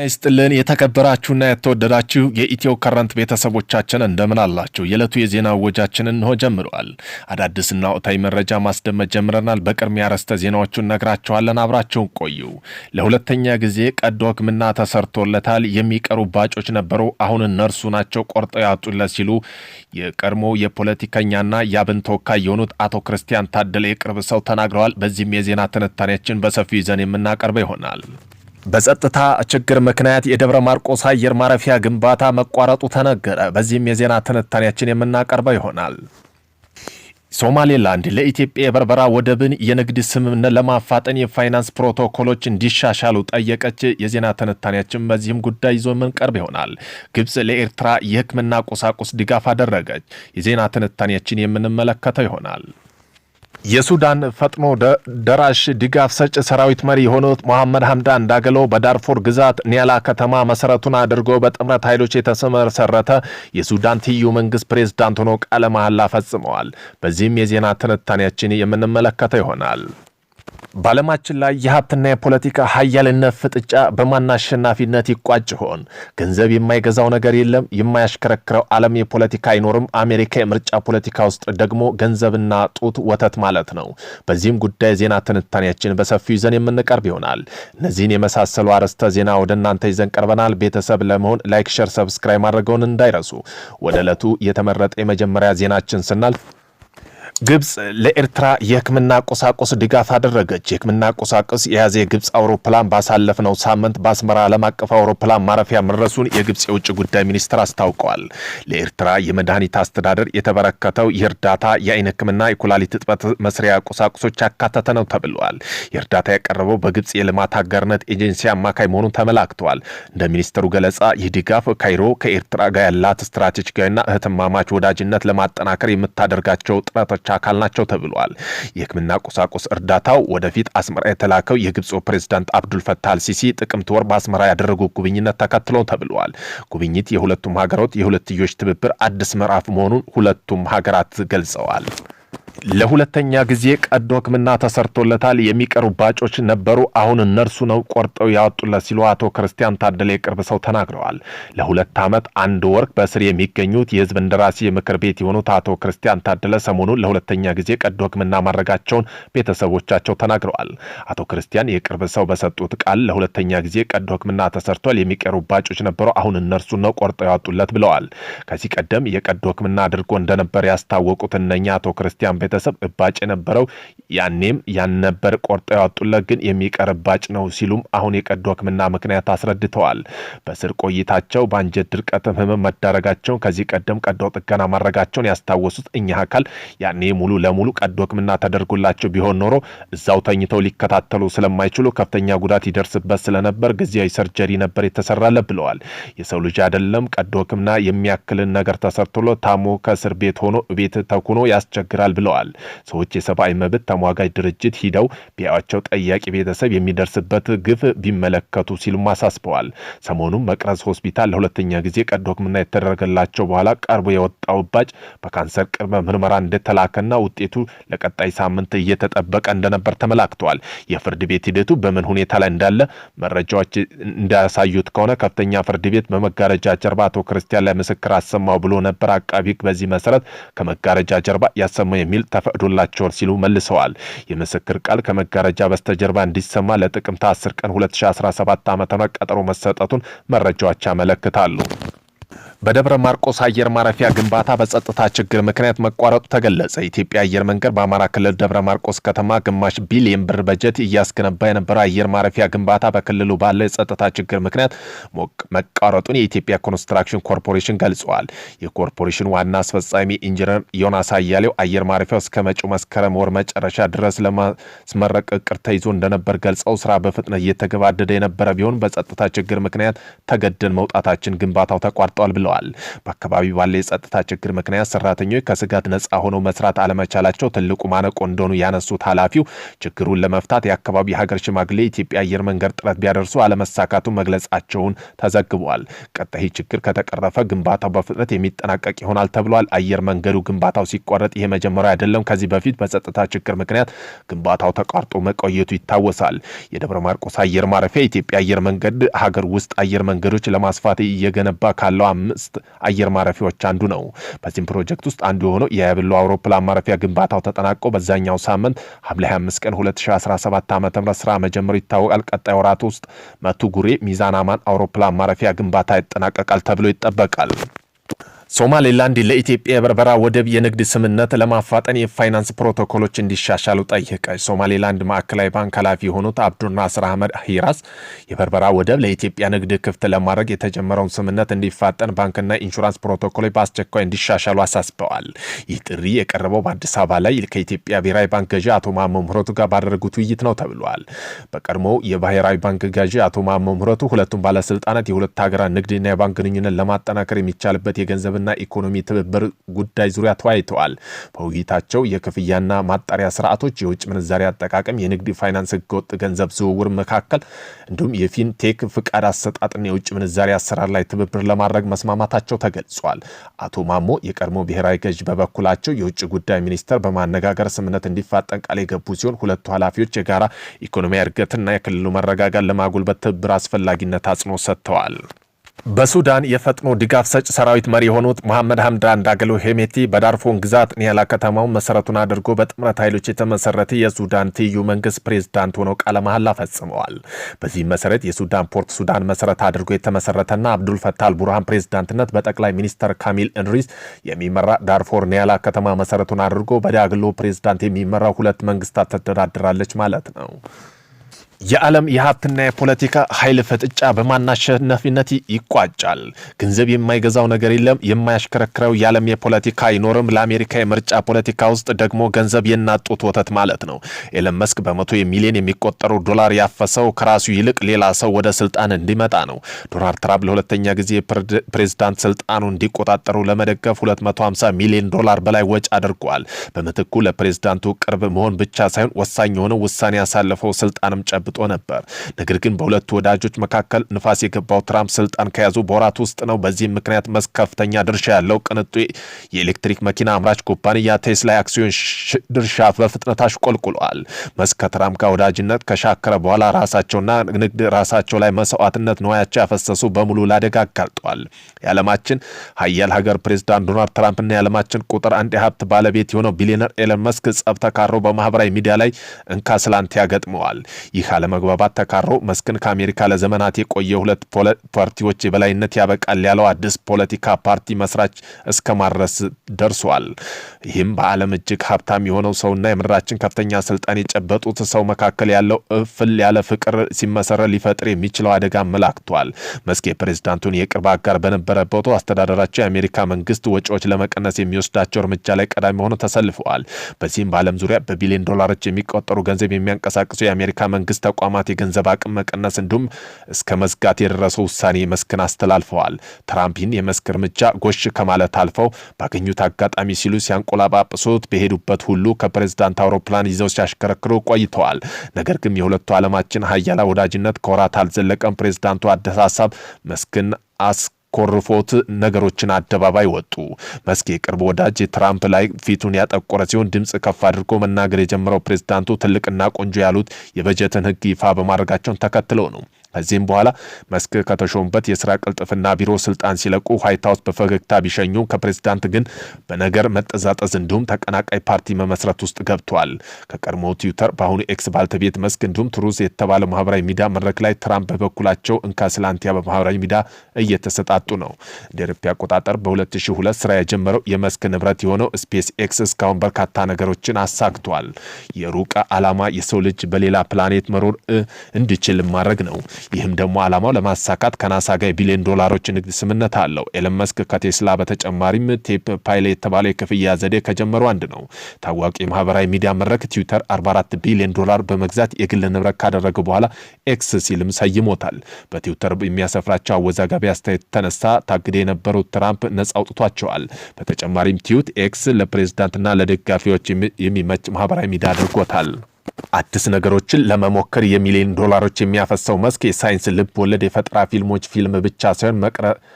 ይስጥልን የተከበራችሁና የተወደዳችሁ የኢትዮ ከረንት ቤተሰቦቻችን እንደምን አላችሁ? የዕለቱ የዜና ወጃችንን እንሆ ጀምሯል። አዳዲስና ወቅታዊ መረጃ ማስደመጥ ጀምረናል። በቅድሚያ ርዕሰ ዜናዎቹን ነግራችኋለን። አብራችሁን ቆዩ። ለሁለተኛ ጊዜ ቀዶ ሕክምና ተሰርቶለታል። የሚቀሩ ባጮች ነበሩ። አሁን እነርሱ ናቸው ቆርጠው ያወጡለት ሲሉ የቀድሞ የፖለቲከኛና የአብን ተወካይ የሆኑት አቶ ክርስቲያን ታደለ የቅርብ ሰው ተናግረዋል። በዚህም የዜና ትንታኔያችን በሰፊው ይዘን የምናቀርበው ይሆናል። በጸጥታ ችግር ምክንያት የደብረ ማርቆስ አየር ማረፊያ ግንባታ መቋረጡ ተነገረ። በዚህም የዜና ትንታኔያችን የምናቀርበው ይሆናል። ሶማሌላንድ ለኢትዮጵያ የበርበራ ወደብን የንግድ ስምምነት ለማፋጠን የፋይናንስ ፕሮቶኮሎች እንዲሻሻሉ ጠየቀች። የዜና ትንታኔያችን በዚህም ጉዳይ ይዞ የምንቀርብ ይሆናል። ግብጽ ለኤርትራ የሕክምና ቁሳቁስ ድጋፍ አደረገች። የዜና ትንታኔያችን የምንመለከተው ይሆናል። የሱዳን ፈጥኖ ደራሽ ድጋፍ ሰጭ ሰራዊት መሪ የሆኑት መሐመድ ሐምዳን ዳገሎ በዳርፎር ግዛት ኒያላ ከተማ መሰረቱን አድርጎ በጥምረት ኃይሎች የተመሰረተ የሱዳን ትይዩ መንግስት ፕሬዝዳንት ሆኖ ቃለ መሐላ ፈጽመዋል። በዚህም የዜና ትንታኔያችን የምንመለከተው ይሆናል። በዓለማችን ላይ የሀብትና የፖለቲካ ሀያልነት ፍጥጫ በማን አሸናፊነት ይቋጭ ሆን? ገንዘብ የማይገዛው ነገር የለም። የማያሽከረክረው ዓለም የፖለቲካ አይኖርም። አሜሪካ የምርጫ ፖለቲካ ውስጥ ደግሞ ገንዘብና ጡት ወተት ማለት ነው። በዚህም ጉዳይ ዜና ትንታኔያችን በሰፊው ይዘን የምንቀርብ ይሆናል። እነዚህን የመሳሰሉ አርዕስተ ዜና ወደ እናንተ ይዘን ቀርበናል። ቤተሰብ ለመሆን ላይክ፣ ሼር፣ ሰብስክራይብ ማድረገውን እንዳይረሱ። ወደ ዕለቱ የተመረጠ የመጀመሪያ ዜናችን ስናልፍ ግብጽ ለኤርትራ የሕክምና ቁሳቁስ ድጋፍ አደረገች። የሕክምና ቁሳቁስ የያዘ የግብጽ አውሮፕላን ባሳለፍነው ሳምንት በአስመራ ዓለም አቀፍ አውሮፕላን ማረፊያ መድረሱን የግብጽ የውጭ ጉዳይ ሚኒስትር አስታውቀዋል። ለኤርትራ የመድኃኒት አስተዳደር የተበረከተው የእርዳታ የአይን ሕክምና፣ የኩላሊት እጥበት መስሪያ ቁሳቁሶች ያካተተ ነው ተብሏል። የእርዳታ ያቀረበው በግብጽ የልማት አጋርነት ኤጀንሲ አማካይ መሆኑን ተመላክተዋል። እንደ ሚኒስትሩ ገለጻ ይህ ድጋፍ ካይሮ ከኤርትራ ጋር ያላት ስትራቴጂካዊና እህትማማች ወዳጅነት ለማጠናከር የምታደርጋቸው ጥረቶች አካል ናቸው ተብሏል። የሕክምና ቁሳቁስ እርዳታው ወደፊት አስመራ የተላከው የግብፁ ፕሬዝዳንት አብዱል ፈታህ አልሲሲ ጥቅምት ወር በአስመራ ያደረጉ ጉብኝት ተከትሎ ተብሏል። ጉብኝት የሁለቱም ሀገራት የሁለትዮሽ ትብብር አዲስ ምዕራፍ መሆኑን ሁለቱም ሀገራት ገልጸዋል። ለሁለተኛ ጊዜ ቀዶ ሕክምና ተሰርቶለታል። የሚቀሩ ባጮች ነበሩ። አሁን እነርሱ ነው ቆርጠው ያወጡለት ሲሉ አቶ ክርስቲያን ታደለ የቅርብ ሰው ተናግረዋል። ለሁለት ዓመት አንድ ወር በእስር የሚገኙት የህዝብ እንደራሴ የምክር ቤት የሆኑት አቶ ክርስቲያን ታደለ ሰሞኑን ለሁለተኛ ጊዜ ቀዶ ሕክምና ማድረጋቸውን ቤተሰቦቻቸው ተናግረዋል። አቶ ክርስቲያን የቅርብ ሰው በሰጡት ቃል ለሁለተኛ ጊዜ ቀዶ ሕክምና ተሰርቷል። የሚቀሩ ባጮች ነበሩ። አሁን እነርሱ ነው ቆርጠው ያወጡለት ብለዋል። ከዚህ ቀደም የቀዶ ሕክምና አድርጎ እንደነበር ያስታወቁት እነኛ አቶ ክርስቲያን ቤተሰብ እባጭ የነበረው ያኔም ያን ነበር ቆርጠው ያወጡለት፣ ግን የሚቀርባጭ ነው ሲሉም አሁን የቀዶ ሕክምና ምክንያት አስረድተዋል። በስር ቆይታቸው በአንጀት ድርቀት ህመም መዳረጋቸውን ከዚህ ቀደም ቀዶ ጥገና ማድረጋቸውን ያስታወሱት እኛ አካል ያኔ ሙሉ ለሙሉ ቀዶ ሕክምና ተደርጎላቸው ቢሆን ኖሮ እዛው ተኝተው ሊከታተሉ ስለማይችሉ ከፍተኛ ጉዳት ይደርስበት ስለነበር ጊዜያዊ ሰርጀሪ ነበር የተሰራለት ብለዋል። የሰው ልጅ አይደለም ቀዶ ሕክምና የሚያክልን ነገር ተሰርቶሎ ታሞ ከእስር ቤት ሆኖ ቤት ተኩኖ ያስቸግራል ብለዋል። ሰዎች የሰብአዊ መብት ተሟጋጅ ድርጅት ሂደው ቢያቸው ጠያቂ ቤተሰብ የሚደርስበት ግፍ ቢመለከቱ ሲሉም አሳስበዋል። ሰሞኑን መቅረዝ ሆስፒታል ለሁለተኛ ጊዜ ቀዶ ሕክምና የተደረገላቸው በኋላ ቀርቦ የወጣው እባጭ በካንሰር ቅድመ ምርመራ እንደተላከና ውጤቱ ለቀጣይ ሳምንት እየተጠበቀ እንደነበር ተመላክተዋል። የፍርድ ቤት ሂደቱ በምን ሁኔታ ላይ እንዳለ መረጃዎች እንዳያሳዩት ከሆነ ከፍተኛ ፍርድ ቤት በመጋረጃ ጀርባ አቶ ክርስቲያን ላይ ምስክር አሰማው ብሎ ነበር። አቃቢ ሕግ በዚህ መሰረት ከመጋረጃ ጀርባ ያሰማው የሚል ተፈቅዶላቸዋል ሲሉ መልሰዋል። የምስክር ቃል ከመጋረጃ በስተጀርባ እንዲሰማ ለጥቅምት 10 ቀን 2017 ዓ.ም ቀጠሮ መሰጠቱን መረጃዎች ያመለክታሉ። በደብረ ማርቆስ አየር ማረፊያ ግንባታ በጸጥታ ችግር ምክንያት መቋረጡ ተገለጸ። የኢትዮጵያ አየር መንገድ በአማራ ክልል ደብረ ማርቆስ ከተማ ግማሽ ቢሊዮን ብር በጀት እያስገነባ የነበረው አየር ማረፊያ ግንባታ በክልሉ ባለው የጸጥታ ችግር ምክንያት መቋረጡን የኢትዮጵያ ኮንስትራክሽን ኮርፖሬሽን ገልጿል። የኮርፖሬሽኑ ዋና አስፈጻሚ ኢንጂነር ዮናስ አያሌው አየር ማረፊያው እስከ መጪው መስከረም ወር መጨረሻ ድረስ ለማስመረቅ እቅድ ተይዞ እንደነበር ገልጸው ስራ በፍጥነት እየተገባደደ የነበረ ቢሆን በጸጥታ ችግር ምክንያት ተገደን መውጣታችን ግንባታው ተቋርጧል ብለዋል። ብለዋል። በአካባቢው ባለ የጸጥታ ችግር ምክንያት ሰራተኞች ከስጋት ነጻ ሆነው መስራት አለመቻላቸው ትልቁ ማነቆ እንደሆኑ ያነሱት ኃላፊው ችግሩን ለመፍታት የአካባቢ ሀገር ሽማግሌ የኢትዮጵያ አየር መንገድ ጥረት ቢያደርሱ አለመሳካቱ መግለጻቸውን ተዘግቧል። ቀጣይ ችግር ከተቀረፈ ግንባታው በፍጥነት የሚጠናቀቅ ይሆናል ተብሏል። አየር መንገዱ ግንባታው ሲቋረጥ ይሄ መጀመሪያ አይደለም። ከዚህ በፊት በጸጥታ ችግር ምክንያት ግንባታው ተቋርጦ መቆየቱ ይታወሳል። የደብረ ማርቆስ አየር ማረፊያ የኢትዮጵያ አየር መንገድ ሀገር ውስጥ አየር መንገዶች ለማስፋት እየገነባ ካለው 5 አየር ማረፊያዎች አንዱ ነው። በዚህም ፕሮጀክት ውስጥ አንዱ የሆነው የያብሎ አውሮፕላን ማረፊያ ግንባታው ተጠናቆ በዛኛው ሳምንት ሐምሌ 25 ቀን 2017 ዓ.ም ስራ መጀመሩ ይታወቃል። ቀጣይ ወራት ውስጥ መቱ ጉሬ ሚዛን አማን አውሮፕላን ማረፊያ ግንባታ ይጠናቀቃል ተብሎ ይጠበቃል። ሶማሌላንድ ለኢትዮጵያ የበርበራ ወደብ የንግድ ስምምነት ለማፋጠን የፋይናንስ ፕሮቶኮሎች እንዲሻሻሉ ጠየቀች። ሶማሌላንድ ማዕከላዊ ባንክ ኃላፊ የሆኑት አብዱልናስር አህመድ ሂራስ የበርበራ ወደብ ለኢትዮጵያ ንግድ ክፍት ለማድረግ የተጀመረውን ስምምነት እንዲፋጠን ባንክና ኢንሹራንስ ፕሮቶኮሎች በአስቸኳይ እንዲሻሻሉ አሳስበዋል። ይህ ጥሪ የቀረበው በአዲስ አበባ ላይ ከኢትዮጵያ ብሔራዊ ባንክ ገዢ አቶ ማሞ ምህረቱ ጋር ባደረጉት ውይይት ነው ተብሏል። በቀድሞው የብሔራዊ ባንክ ገዢ አቶ ማሞ ምህረቱ ሁለቱም ባለስልጣናት የሁለት ሀገራት ንግድና የባንክ ግንኙነት ለማጠናከር የሚቻልበት የገንዘብ እና ኢኮኖሚ ትብብር ጉዳይ ዙሪያ ተወያይተዋል። በውይይታቸው የክፍያና ማጣሪያ ስርዓቶች፣ የውጭ ምንዛሪ አጠቃቀም፣ የንግድ ፋይናንስ፣ ህገወጥ ገንዘብ ዝውውር መካከል እንዲሁም የፊንቴክ ፍቃድ አሰጣጥና የውጭ ምንዛሪ አሰራር ላይ ትብብር ለማድረግ መስማማታቸው ተገልጿል። አቶ ማሞ የቀድሞ ብሔራዊ ገዥ በበኩላቸው የውጭ ጉዳይ ሚኒስተር በማነጋገር ስምምነት እንዲፋጠን ቃል የገቡ ሲሆን ሁለቱ ኃላፊዎች የጋራ ኢኮኖሚያዊ እድገትና የክልሉ መረጋጋት ለማጎልበት ትብብር አስፈላጊነት አጽንኦት ሰጥተዋል። በሱዳን የፈጥኖ ድጋፍ ሰጭ ሰራዊት መሪ የሆኑት መሐመድ ሐምዳን ዳገሎ ሄሜቲ በዳርፎን ግዛት ኒያላ ከተማውን መሰረቱን አድርጎ በጥምረት ኃይሎች የተመሰረተ የሱዳን ትይዩ መንግስት ፕሬዝዳንት ሆነው ቃለ መሐላ ፈጽመዋል። በዚህ መሰረት የሱዳን ፖርት ሱዳን መሰረት አድርጎ የተመሰረተና አብዱል ፈታህ አልቡርሃን ፕሬዝዳንትነት በጠቅላይ ሚኒስተር ካሚል እንድሪስ የሚመራ ዳርፎር ኒያላ ከተማ መሰረቱን አድርጎ በዳግሎ ፕሬዝዳንት የሚመራው ሁለት መንግስታት ተደራድራለች ማለት ነው። የዓለም የሀብትና የፖለቲካ ኃይል ፍጥጫ በማናሸነፊነት ይቋጫል። ገንዘብ የማይገዛው ነገር የለም፣ የማያሽከረክረው የዓለም የፖለቲካ አይኖርም። ለአሜሪካ የምርጫ ፖለቲካ ውስጥ ደግሞ ገንዘብ የናጡት ወተት ማለት ነው። ኤለን መስክ በመቶ ሚሊዮን የሚቆጠሩ ዶላር ያፈሰው ከራሱ ይልቅ ሌላ ሰው ወደ ስልጣን እንዲመጣ ነው። ዶናልድ ትራምፕ ለሁለተኛ ጊዜ ፕሬዝዳንት ስልጣኑ እንዲቆጣጠሩ ለመደገፍ 250 ሚሊዮን ዶላር በላይ ወጪ አድርጓል። በምትኩ ለፕሬዝዳንቱ ቅርብ መሆን ብቻ ሳይሆን ወሳኝ የሆነው ውሳኔ ያሳለፈው ስልጣንም ጨብጦ ነበር። ነገር ግን በሁለቱ ወዳጆች መካከል ንፋስ የገባው ትራምፕ ስልጣን ከያዙ በወራት ውስጥ ነው። በዚህም ምክንያት መስክ ከፍተኛ ድርሻ ያለው ቅንጡ የኤሌክትሪክ መኪና አምራች ኩባንያ ቴስላ አክሲዮን ድርሻ በፍጥነት አሽቆልቁሏል። መስክ ከትራምፕ ጋር ወዳጅነት ከሻከረ በኋላ ራሳቸውና ንግድ ራሳቸው ላይ መስዋዕትነት ንዋያቸው ያፈሰሱ በሙሉ ላደጋ አጋልጠዋል። የዓለማችን ሀያል ሀገር ፕሬዝዳንት ዶናልድ ትራምፕና የዓለማችን ቁጥር አንድ የሀብት ባለቤት የሆነው ቢሊዮነር ኤለን መስክ ጸብ ተካሮ በማህበራዊ ሚዲያ ላይ እንካ ስላንቲያ ገጥመዋል። ይህ አለመግባባት ተካሮ መስክን ከአሜሪካ ለዘመናት የቆየ ሁለት ፓርቲዎች የበላይነት ያበቃል ያለው አዲስ ፖለቲካ ፓርቲ መስራች እስከ ማድረስ ደርሷል። ይህም በዓለም እጅግ ሀብታም የሆነው ሰውና የምድራችን ከፍተኛ ስልጣን የጨበጡት ሰው መካከል ያለው እፍል ያለ ፍቅር ሲመሰረት ሊፈጥር የሚችለው አደጋ አመላክቷል። መስክ የፕሬዝዳንቱን የቅርብ አጋር በነበረበት አስተዳደራቸው የአሜሪካ መንግስት ወጪዎች ለመቀነስ የሚወስዳቸው እርምጃ ላይ ቀዳሚ ሆነው ተሰልፈዋል። በዚህም በዓለም ዙሪያ በቢሊዮን ዶላሮች የሚቆጠሩ ገንዘብ የሚያንቀሳቅሱ የአሜሪካ መንግስት ተቋማት የገንዘብ አቅም መቀነስ እንዲሁም እስከ መዝጋት የደረሰው ውሳኔ መስክን አስተላልፈዋል። ትራምፕን የመስክ እርምጃ ጎሽ ከማለት አልፈው ባገኙት አጋጣሚ ሲሉ ሲያንቆላጳጵሱት በሄዱበት ሁሉ ከፕሬዝዳንት አውሮፕላን ይዘው ሲያሽከረክሩ ቆይተዋል። ነገር ግን የሁለቱ ዓለማችን ሀያላ ወዳጅነት ከወራት አልዘለቀም። ፕሬዝዳንቱ አዲስ ሀሳብ መስክን ኮርፎት ነገሮችን አደባባይ ወጡ። መስክ የቅርብ ወዳጅ ትራምፕ ላይ ፊቱን ያጠቆረ ሲሆን ድምጽ ከፍ አድርጎ መናገር የጀመረው ፕሬዝዳንቱ ትልቅና ቆንጆ ያሉት የበጀትን ሕግ ይፋ በማድረጋቸውን ተከትለው ነው። ከዚህም በኋላ መስክ ከተሾሙበት የስራ ቅልጥፍና ቢሮ ስልጣን ሲለቁ ዋይት ሃውስ በፈገግታ ቢሸኙ ከፕሬዝዳንት ግን በነገር መጠዛጠዝ እንዲሁም ተቀናቃይ ፓርቲ መመስረት ውስጥ ገብቷል። ከቀድሞ ትዊተር በአሁኑ ኤክስ ባልተቤት መስክ እንዲሁም ትሩዝ የተባለ ማህበራዊ ሚዲያ መድረክ ላይ ትራምፕ በበኩላቸው እንካስላንቲያ በማህበራዊ ሚዲያ እየተሰጣጡ ነው። እንደ አውሮፓ አቆጣጠር በ2002 ስራ የጀመረው የመስክ ንብረት የሆነው ስፔስ ኤክስ እስካሁን በርካታ ነገሮችን አሳክቷል። የሩቅ ዓላማ የሰው ልጅ በሌላ ፕላኔት መኖር እንዲችል ማድረግ ነው። ይህም ደግሞ ዓላማው ለማሳካት ከናሳ ጋር የቢሊዮን ዶላሮች ንግድ ስምምነት አለው። ኤለን መስክ ከቴስላ በተጨማሪም ቴፕ ፓይል የተባለ የክፍያ ዘዴ ከጀመሩ አንድ ነው። ታዋቂ የማህበራዊ ሚዲያ መድረክ ትዊተር 44 ቢሊዮን ዶላር በመግዛት የግል ንብረት ካደረገ በኋላ ኤክስ ሲልም ሰይሞታል። በትዊተር የሚያሰፍራቸው አወዛጋቢ አስተያየት ተነሳ ታግደ የነበሩት ትራምፕ ነጻ አውጥቷቸዋል። በተጨማሪም ትዊት ኤክስ ለፕሬዝዳንትና ለደጋፊዎች የሚመች ማህበራዊ ሚዲያ አድርጎታል። አዲስ ነገሮችን ለመሞከር የሚሊዮን ዶላሮች የሚያፈሰው መስክ የሳይንስ ልብ ወለድ የፈጠራ ፊልም ብቻ ሳይሆን መቅረትም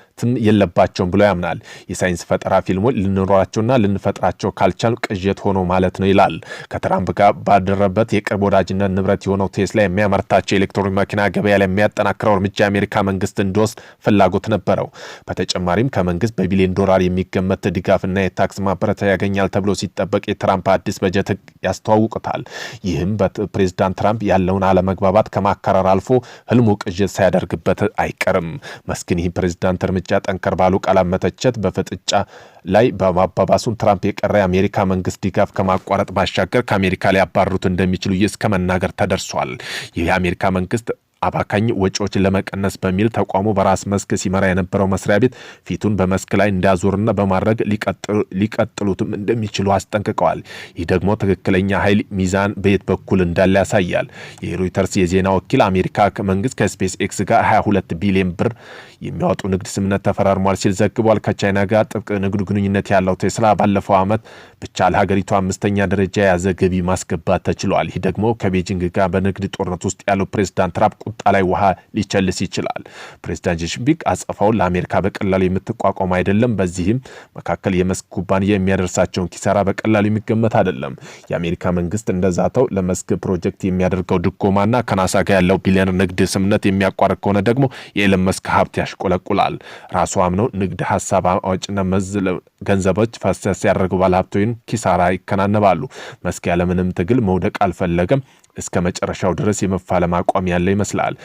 የለባቸውም ብሎ ያምናል። የሳይንስ ፈጠራ ፊልሞች ልንኖራቸውና ልንፈጥራቸው ካልቻል ቅዠት ሆኖ ማለት ነው ይላል። ከትራምፕ ጋር ባደረበት የቅርብ ወዳጅነት ንብረት የሆነው ቴስላ የሚያመርታቸው ኤሌክትሮኒክ መኪና ገበያ ላይ የሚያጠናክረው እርምጃ የአሜሪካ መንግስት እንዲወስድ ፍላጎት ነበረው። በተጨማሪም ከመንግስት በቢሊዮን ዶላር የሚገመት ድጋፍና የታክስ ማበረታቻ ያገኛል ተብሎ ሲጠበቅ የትራምፕ አዲስ በጀት ያስተዋውቁታል። ይህም በፕሬዝዳንት ትራምፕ ያለውን አለመግባባት ከማካረር አልፎ ህልሙ ቅዠት ሳያደርግበት አይቀርም። መስክን ይህ ፕሬዝዳንት እርምጃ ጠንከር ባሉ ቃላት መተቸት በፍጥጫ ላይ በማባባሱን ትራምፕ የቀረ የአሜሪካ መንግስት ድጋፍ ከማቋረጥ ባሻገር ከአሜሪካ ላይ ያባረሩት እንደሚችሉ እስከ መናገር ተደርሷል። ይህ የአሜሪካ መንግስት አባካኝ ወጪዎችን ለመቀነስ በሚል ተቋሙ በራስ መስክ ሲመራ የነበረው መስሪያ ቤት ፊቱን በመስክ ላይ እንዲያዞርና በማድረግ ሊቀጥሉትም እንደሚችሉ አስጠንቅቀዋል። ይህ ደግሞ ትክክለኛ ኃይል ሚዛን በየት በኩል እንዳለ ያሳያል። የሮይተርስ የዜና ወኪል አሜሪካ መንግስት ከስፔስ ኤክስ ጋር 22 ቢሊዮን ብር የሚያወጡ ንግድ ስምምነት ተፈራርሟል ሲል ዘግቧል። ከቻይና ጋር ጥብቅ ንግድ ግንኙነት ያለው ቴስላ ባለፈው ዓመት ብቻ ለሀገሪቱ 5ኛ ደረጃ የያዘ ገቢ ማስገባት ተችሏል። ይህ ደግሞ ከቤጂንግ ጋር በንግድ ጦርነት ውስጥ ያለው ፕሬዝዳንት ትራምፕ ቁጣ ላይ ውሃ ሊቸልስ ይችላል። ፕሬዝዳንት ጂንፒንግ አጸፋውን ለአሜሪካ በቀላሉ የምትቋቋም አይደለም። በዚህም መካከል የመስክ ኩባንያ የሚያደርሳቸውን ኪሳራ በቀላሉ የሚገመት አይደለም። የአሜሪካ መንግስት እንደዛተው ለመስክ ፕሮጀክት የሚያደርገው ድጎማና ከናሳ ጋር ያለው ቢሊዮን ንግድ ስምምነት የሚያቋርጥ ከሆነ ደግሞ የኤለን መስክ ሀብት ያሽቆለቁላል። ራሱ አምነው ንግድ ሀሳብ አዋጭና መዝለ ገንዘቦች ፈሰስ ያደረጉ ባለሀብቶችን ኪሳራ ይከናነባሉ። መስክ ያለምንም ትግል መውደቅ አልፈለገም። እስከ መጨረሻው ድረስ የመፋለም አቋም ያለ ይመስላል።